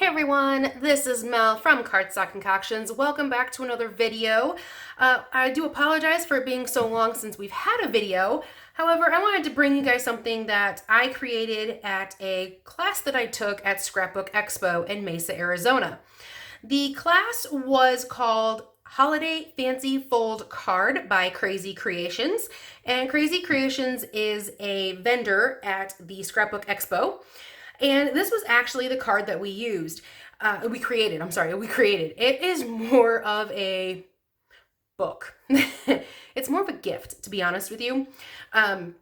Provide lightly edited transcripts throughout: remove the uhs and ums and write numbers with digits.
everyone, this is Mel from Cardstock Concoctions. Welcome back to another video. I do apologize for it being so long since we've had a video. However, I wanted to bring you guys something that I created at a class that I took at Scrapbook Expo in Mesa, Arizona. The class was called Holiday Fancy Fold Card by Krazy Kreations. And Krazy Kreations is a vendor at the Scrapbook Expo. And this was actually the card that we used. We created. It is more of a book. It's more of a gift, to be honest with you. And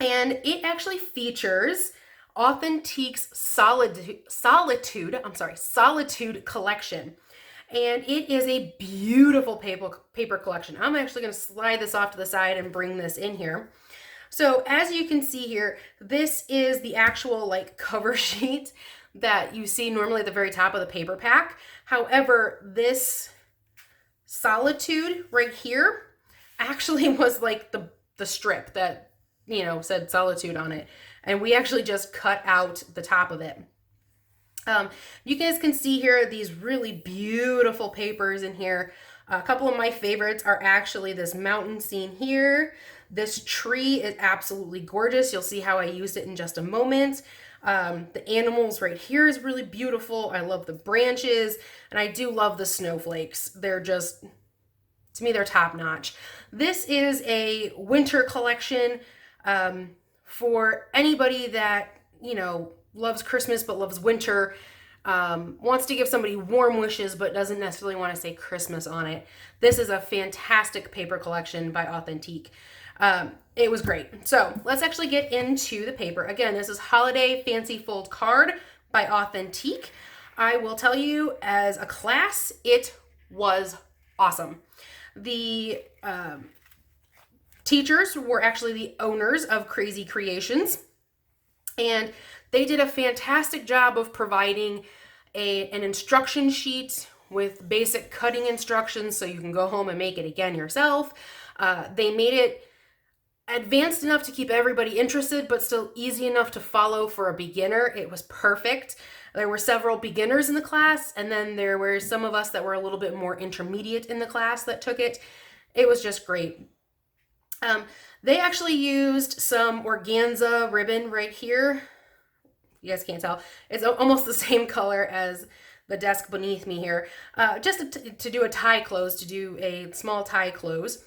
it actually features Authentique's Solitude collection. And it is a beautiful paper collection. I'm actually going to slide this off to the side and bring this in here. So as you can see here, this is the actual cover sheet that you see normally at the very top of the paper pack. However, this Solitude right here actually was like the strip that, said Solitude on it. And we actually just cut out the top of it. You guys can see here these really beautiful papers in here. A couple of my favorites are actually this mountain scene here. This tree is absolutely gorgeous. You'll see how I used it in just a moment. The animals right here is really beautiful. I love the branches, and I do love the snowflakes. They're just, to me, they're top notch. This is a winter collection for anybody that, loves Christmas but loves winter. Wants to give somebody warm wishes but doesn't necessarily want to say Christmas on it. This is a fantastic paper collection by Authentique. It was great. So let's actually get into the paper. Again, this is Holiday Fancy Fold Card by Authentique. I will tell you, as a class, it was awesome. The teachers were actually the owners of Krazy Kreations, and they did a fantastic job of providing an instruction sheet with basic cutting instructions so you can go home and make it again yourself. They made it advanced enough to keep everybody interested, but still easy enough to follow for a beginner. It was perfect. There were several beginners in the class, and then there were some of us that were a little bit more intermediate in the class that took it. It was just great. They actually used some organza ribbon right here. You guys can't tell. It's almost the same color as the desk beneath me here. Just to do a tie close, to do a small tie close.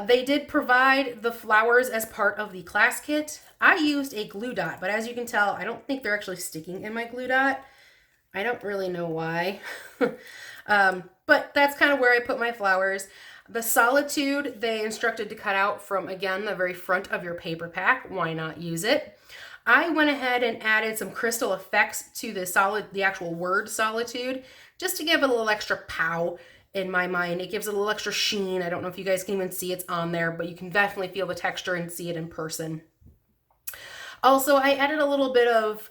They did provide the flowers as part of the class kit. I used a glue dot, but as you can tell, I don't think they're actually sticking in my glue dot. I don't really know why. But that's kind of where I put my flowers. The Solitude, they instructed to cut out from, again, the very front of your paper pack. Why not use it? I went ahead and added some crystal effects to the actual word Solitude, just to give it a little extra pow in my mind. It gives it a little extra sheen. I don't know if you guys can even see it's on there, but you can definitely feel the texture and see it in person. Also, I added a little bit of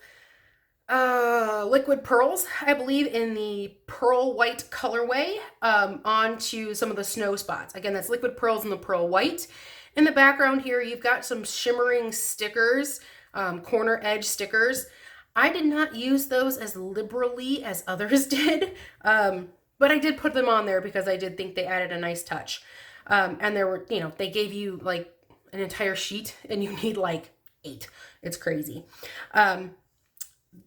liquid pearls, I believe in the pearl white colorway, onto some of the snow spots. Again, that's liquid pearls in the pearl white. In the background here, you've got some shimmering stickers, corner edge stickers. I did not use those as liberally as others did, but I did put them on there because I did think they added a nice touch. And there were, they gave you like an entire sheet and you need like 8. It's crazy.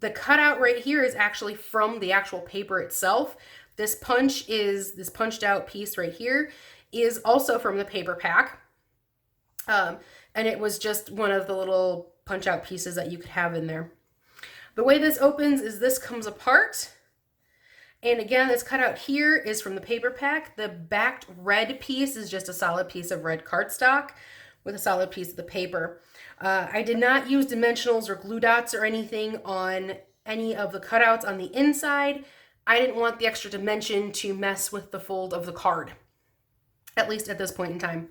The cutout right here is actually from the actual paper itself. This punched out piece right here is also from the paper pack. And it was just one of the little punch out pieces that you could have in there. The way this opens is this comes apart. And again, this cutout here is from the paper pack. The backed red piece is just a solid piece of red cardstock with a solid piece of the paper. I did not use dimensionals or glue dots or anything on any of the cutouts on the inside. I didn't want the extra dimension to mess with the fold of the card, at least at this point in time.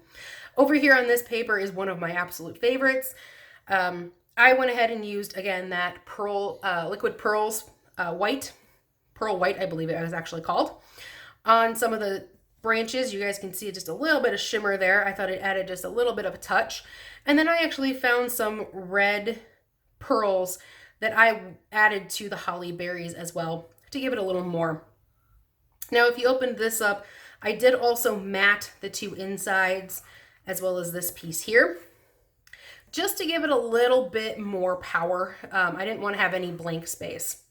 Over here on this paper is one of my absolute favorites. I went ahead and used, again, that liquid pearls white. Pearl white, I believe it was actually called. On some of the branches, you guys can see just a little bit of shimmer there. I thought it added just a little bit of a touch. And then I actually found some red pearls that I added to the holly berries as well to give it a little more. Now, if you opened this up, I did also mat the two insides as well as this piece here, just to give it a little bit more power. I didn't want to have any blank space.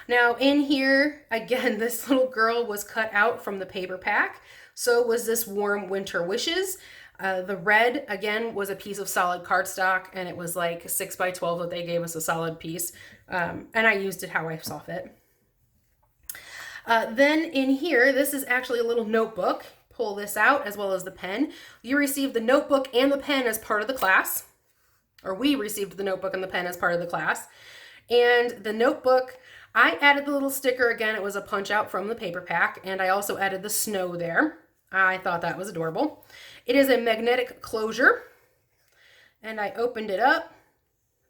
Now in here, again, this little girl was cut out from the paper pack. So was this Warm Winter Wishes. The red, again, was a piece of solid cardstock, and it was like 6 by 12 that they gave us, a solid piece. And I used it how I saw fit. Then in here, this is actually a little notebook. Pull this out as well as the pen. You received the notebook and the pen as part of the class, or we received the notebook and the pen as part of the class. And the notebook, I added the little sticker again. It was a punch out from the paper pack, and I also added the snow there. I thought that was adorable. It is a magnetic closure, and I opened it up.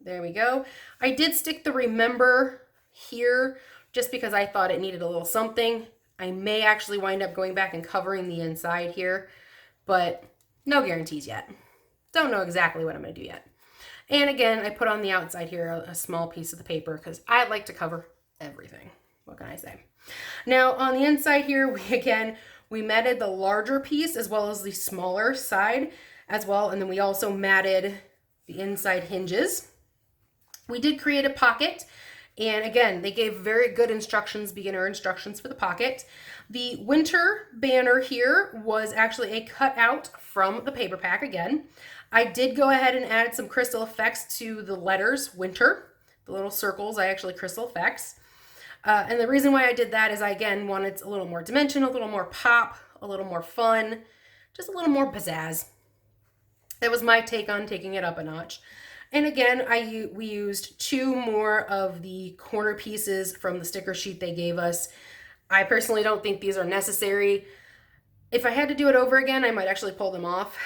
There we go. I did stick the remember here just because I thought it needed a little something. I may actually wind up going back and covering the inside here, but no guarantees yet. Don't know exactly what I'm going to do yet. And again, I put on the outside here a small piece of the paper because I like to cover everything. What can I say? Now on the inside here, we matted the larger piece as well as the smaller side as well. And then we also matted the inside hinges. We did create a pocket. And again, they gave very good instructions, beginner instructions for the pocket. The winter banner here was actually a cutout from the paper pack again. I did go ahead and add some crystal effects to the letters winter, the little circles, I actually crystal effects. And the reason why I did that is I, again, wanted a little more dimension, a little more pop, a little more fun, just a little more pizzazz. That was my take on taking it up a notch. And again, we used 2 more of the corner pieces from the sticker sheet they gave us. I personally don't think these are necessary. If I had to do it over again, I might actually pull them off.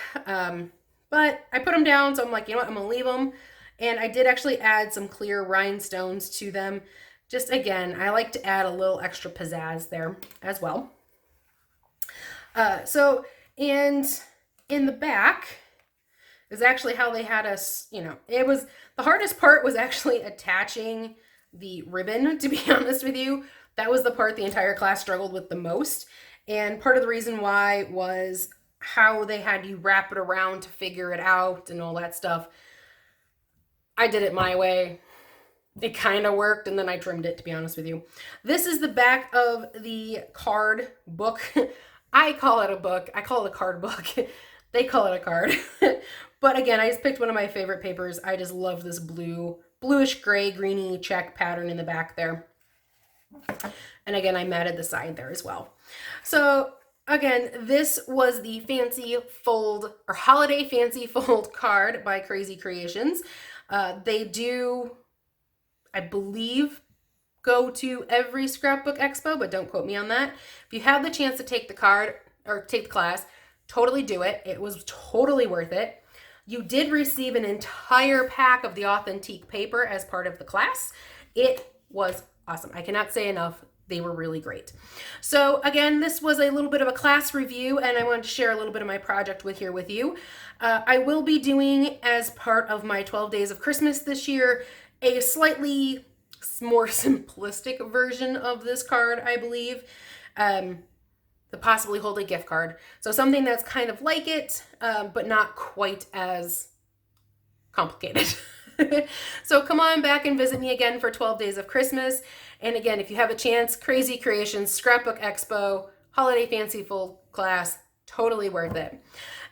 But I put them down, so I'm like, you know what, I'm gonna leave them. And I did actually add some clear rhinestones to them. Just again, I like to add a little extra pizzazz there as well. And in the back is actually how they had us, the hardest part was actually attaching the ribbon, to be honest with you. That was the part the entire class struggled with the most. And part of the reason why was how they had you wrap it around to figure it out and all that stuff. I did it my way. It kind of worked, and then I trimmed it, to be honest with you. This is the back of the card book. I call it a book. I call it a card book. They call it a card. But again, I just picked one of my favorite papers. I just love this bluish gray, greeny check pattern in the back there. And again, I matted the side there as well. So again, this was the fancy fold or holiday fancy fold card by Krazy Kreations. They do, I believe, go to every Scrapbook Expo, but don't quote me on that. If you have the chance to take the card or take the class, totally do it. It was totally worth it. You did receive an entire pack of the Authentique paper as part of the class. It was awesome. I cannot say enough. They were really great. So again, this was a little bit of a class review, and I wanted to share a little bit of my project with you. I will be doing, as part of my 12 Days of Christmas this year, a slightly more simplistic version of this card, I believe. The possibly hold a gift card. So something that's kind of like it, but not quite as complicated. So come on back and visit me again for 12 Days of Christmas. And again, if you have a chance, Krazy Kreations, Scrapbook Expo, Holiday Fancy Fold class, totally worth it.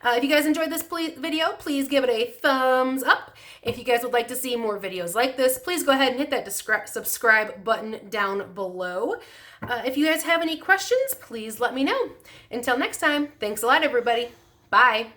If you guys enjoyed this video, please give it a thumbs up. If you guys would like to see more videos like this, please go ahead and hit that subscribe button down below. If you guys have any questions, please let me know. Until next time, thanks a lot, everybody. Bye.